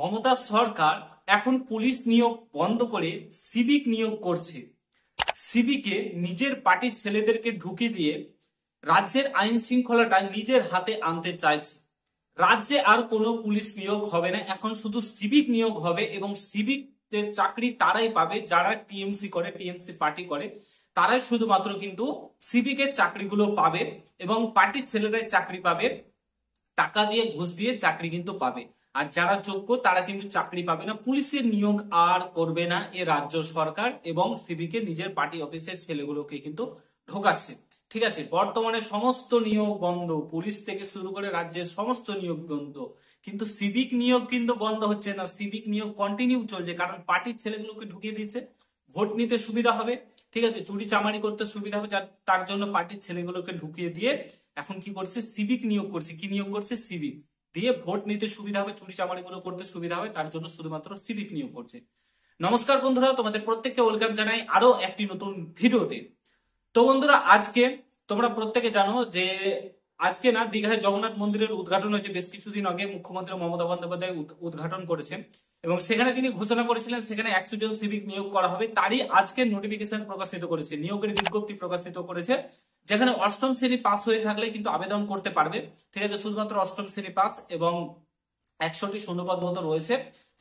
মমতা সরকার এখন পুলিশ নিয়োগ বন্ধ করে সিভিক নিয়োগ করছে। সিভিকে নিজের পার্টির ছেলেদেরকে ঢুকিয়ে দিয়ে রাজ্যের আইন শৃঙ্খলাটা নিজের হাতে আনতে চাইছে। রাজ্যে আর কোনো পুলিশ নিয়োগ হবে না, এখন শুধু সিভিক নিয়োগ হবে এবং সিভিক চাকরি তারাই পাবে যারা টিএমসি করে, টিএমসি পার্টি করে, তারাই শুধুমাত্র কিন্তু সিভিকের চাকরিগুলো পাবে এবং পার্টির ছেলেরাই চাকরি পাবে। টাকা দিয়ে ঘুষ দিয়ে চাকরি কিন্তু পাবে, আর যারা যোগ্য তারা কিন্তু চাকরি পাবে না। পুলিশের নিয়োগ আর করবে না এ রাজ্য সরকার এবং সিভিকে নিজের পার্টি অফিসের ছেলেগুলোকে কিন্তু ঢোকাচ্ছে। ঠিক আছে, বর্তমানে সমস্ত নিয়োগ বন্ধ, পুলিশ থেকে শুরু করে রাজ্যের সমস্ত নিয়োগ বন্ধ, কিন্তু সিভিক নিয়োগ কিন্তু বন্ধ হচ্ছে না। সিভিক নিয়োগ কন্টিনিউ চলছে, কারণ পার্টির ছেলেগুলোকে ঢুকিয়ে দিচ্ছে, ভোট নিতে সুবিধা হবে। ঠিক আছে, চুরি চামারি করতে সুবিধা হবে, তার জন্য পার্টির ছেলেগুলোকে ঢুকিয়ে দিয়ে এখন কি করছে, সিভিক নিয়োগ করছে। কি নিয়োগ করছে? সিভিক দিয়ে ভোট নিতে সুবিধা হবে, চুরি চামারি গুলো করতে সুবিধা হবে, তার জন্য শুধুমাত্র সিভিক নিয়োগ করছে। নমস্কার বন্ধুরা, তোমাদের প্রত্যেককে ওয়েলকাম জানাই আরো একটি নতুন ভিডিওতে। তো বন্ধুরা, আজকে তোমরা প্রত্যেকে জানো যে আজকে না দীঘায় জগন্নাথ মন্দিরের উদ্ঘাটন হয়েছে। বেশ কিছুদিন আগে মুখ্যমন্ত্রী মমতা বন্দ্যোপাধ্যায় উদ্ঘাটন করেছেন এবং সেখানে তিনি ঘোষণা করেছিলেন সেখানে 100 জন সিভিক নিয়োগ করা হবে। তারই আজকে নোটিফিকেশন প্রকাশিত করেছে, নিয়োগের বিজ্ঞপ্তি প্রকাশিত করেছে, যেখানে অষ্টম শ্রেণী পাস হয়ে থাকলে কিন্তু আবেদন করতে পারবে। ঠিক আছে, শুধুমাত্র অষ্টম শ্রেণী পাস এবং 100টি শূন্যপদ মতো রয়েছে।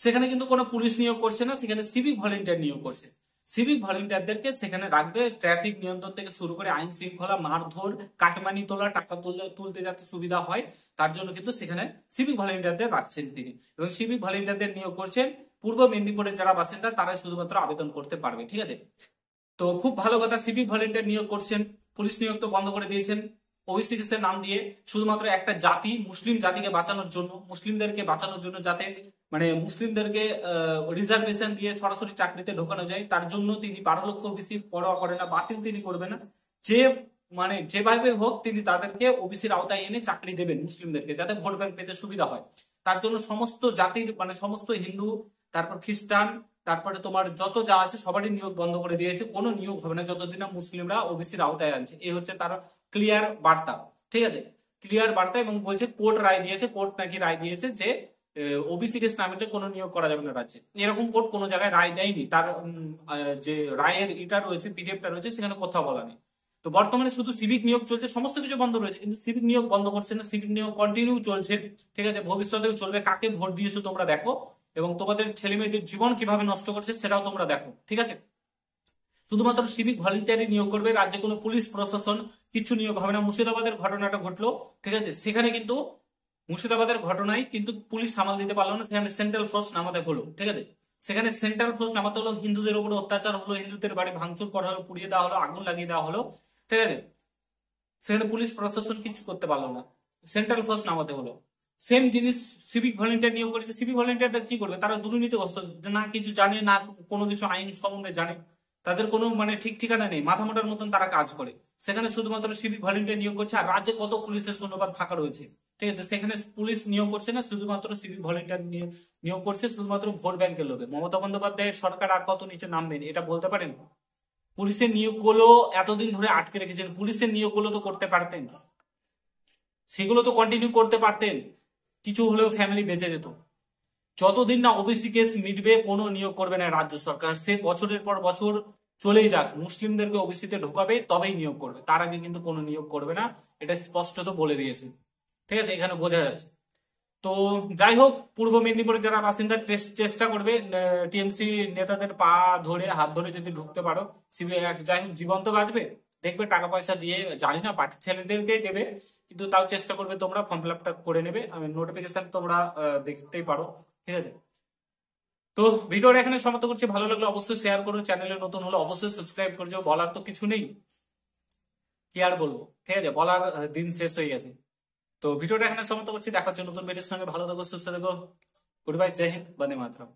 সেখানে কিন্তু কোনো পুলিশ নিয়োগ করছে না, সেখানে সিভিক ভলেন্টিয়ার নিয়োগ করছে। সিভিক ভলেন্টিয়ারদেরকে সেখানে রাখবে, ট্রাফিক নিয়ন্ত্রণ থেকে শুরু করে আইন শৃঙ্খলা, মারধর, কাটমানি তোলা, টাকা তুলতে যাতে সুবিধা হয় তার জন্য কিন্তু সেখানে সিভিক ভলেন্টিয়ারদের রাখছেন তিনি, এবং সিভিক ভলেন্টিয়ারদের নিয়োগ করছেন। পূর্ব মেদিনীপুরের যারা বাসিন্দা তারা শুধুমাত্র আবেদন করতে পারবে। ঠিক আছে, তো খুব ভালো কথা, সিভিক ভলেন্টিয়ার নিয়োগ করছেন। পুলিশ নিয়োগ তো বন্ধ করে দিয়েছেন ওবিসি কেসের নাম দিয়ে, শুধুমাত্র একটা জাতি, মুসলিম জাতিকে বাঁচানোর জন্য, মুসলিমদেরকে বাঁচানোর জন্য, যাতে মানে মুসলিমদেরকে রিজার্ভেশন দিয়ে সরাসরি চাকরিতে ঢোকানো যায়, তার জন্য তিনি 12 লক্ষ ওবিসি পরোয়া করে না, বাতিল তিনি করবে না। যে মানে যেভাবে হোক তিনি তাদেরকে ওবিসির আওতায় এনে চাকরি দেবেন মুসলিমদেরকে, যাতে ভোট ব্যাংক পেতে সুবিধা হয়। তার জন্য সমস্ত জাতির মানে সমস্ত হিন্দু, তারপর খ্রিস্টান, তারপরে তোমার যত যা আছে সবারই নিয়োগ বন্ধ করে দিয়েছে। কোনো নিয়োগ হবে না যতদিন না মুসলিমরা ওবিসির আওতায় আনছে। এই হচ্ছে তার ক্লিয়ার বার্তা। ঠিক আছে, ক্লিয়ার বার্তা, এবং বলছে কোর্ট রায় দিয়েছে, কোর্ট নাকি রায় দিয়েছে যে ওবিসি কেস না মিললে কোনো নিয়োগ করা যাবে না রাজ্যে। এরকম কোর্ট কোনো জায়গায় রায় দেয়নি, তার যে রায়ের এটা রয়েছে, পিডিএফটা রয়েছে, সেখানে কোথাও বলা নেই। তো বর্তমানে শুধু সিভিক নিয়োগ চলছে, সমস্ত কিছু বন্ধ রয়েছে, কিন্তু সিভিক নিয়োগ বন্ধ করছে না, সিভিক নিয়োগ কন্টিনিউ চলছে। ঠিক আছে, ভবিষ্যতেও চলবে। কাকে ভোট দিয়েছো তোমরা দেখো, এবং তোমাদের ছেলে মেয়েদের জীবন কিভাবে নষ্ট করছে সেটাও তোমরা দেখো। ঠিক আছে, শুধুমাত্র সিভিক ভলেন্টিয়ারই নিয়োগ করবে, রাজ্যে কোনো পুলিশ প্রশাসন কিছু নিয়োগ হবে না। মুর্শিদাবাদের ঘটনাটা ঘটলো, ঠিক আছে, সেখানে কিন্তু মুর্শিদাবাদের ঘটনায় কিন্তু পুলিশ সামাল দিতে পারলো না, সেখানে সেন্ট্রাল ফোর্স নামাতে হলো। ঠিক আছে, সেখানে সেন্ট্রাল ফোর্স নামাতে হলো, হিন্দুদের উপর অত্যাচার হলো, হিন্দুদের বাড়ি ভাঙচুর করা হলো, পুড়িয়ে দেওয়া হলো, আগুন লাগিয়ে দেওয়া হলো। ঠিক আছে, সেখানে পুলিশ প্রশাসন কিছু করতে পারলো না, সেন্ট্রাল ফোর্স নামাতে হলো। সেম জিনিস সিভিক ভলেন্টিয়ার নিয়োগ করেছে। সিভিক ভলেন্টিয়ারদের কি করবে? তারা দুর্নীতিগ্রস্ত, না কিছু জানে না, কোনো কিছু আইন সম্বন্ধে জানে, তাদের কোনো মানে ঠিক ঠিকানা নেই, মাথা মোটার মতন তারা কাজ করে। সেখানে শুধুমাত্র সিভিক ভলেন্টিয়ার নিয়োগ করছে। আর রাজ্যে কত পুলিশের শূন্যপদ ফাঁকা রয়েছে, ঠিক আছে, সেখানে পুলিশ নিয়োগ করছে না, শুধুমাত্র সিভিক ভলেন্টিয়ার নিয়োগ করছে, শুধুমাত্র ভোট ব্যাংকের লোভে। মমতা বন্দ্যোপাধ্যায়ের সরকার আর কত নিচে নামবেন এটা বলতে পারেন? পুলিশের নিয়োগগুলো এতদিন ধরে আটকে রেখেছেন, পুলিশের নিয়োগগুলো তো করতে পারতেন, সেগুলো তো কন্টিনিউ করতে পারতেন, কিছু হলেও ফ্যামিলি বেঁচে যেত। যতদিন না ওবিসি কেস মিটবে কোনো নিয়োগ করবে না রাজ্য সরকার। সে বছরের পর বছর চলেই যাক, মুসলিমদেরকে ওবিসিতে ঢোকাবে তবেই নিয়োগ করবে, তার আগে কিন্তু কোনো নিয়োগ করবে না, এটা স্পষ্টত বলে দিয়েছে। ঠিক আছে, এখানে বোঝা যাচ্ছে। তো যাই হোক, পূর্ব মেদিনীপুরের যারা বাসিন্দা চেষ্টা করবে টিএমসি নেতাদের পা ধরে হাত ধরে যদি ঢুকতে পারো, যাই হোক জীবন তো বাঁচবে। দেখবে টাকা পয়সা দিয়ে, জানি না পার্টির ছেলেদেরকেই দেবে, কিন্তু তাও চেষ্টা করবে তোমরা ফর্ম ফিল আপটা করে নেবে। আমি নোটিফিকেশন তোমরা দেখতেই পারো। ঠিক আছে, তো ভিডিওটা এখানে সমাপ্ত করছি। ভালো লাগলে অবশ্যই শেয়ার করো, চ্যানেলে নতুন হলে অবশ্যই সাবস্ক্রাইব করে যাও। বলার তো কিছু নেই, কি আর বলবো, ঠিক আছে, বলার দিন শেষ হয়ে গেছে। তো ভিডিওটা এখানে সমাপ্ত করছি, দেখার জন্য নতুন ভিডিওর সঙ্গে। ভালো থাকো, সুস্থ থাকো, গুড বাই, জয় হিন্দ, বন্দে মাতরম।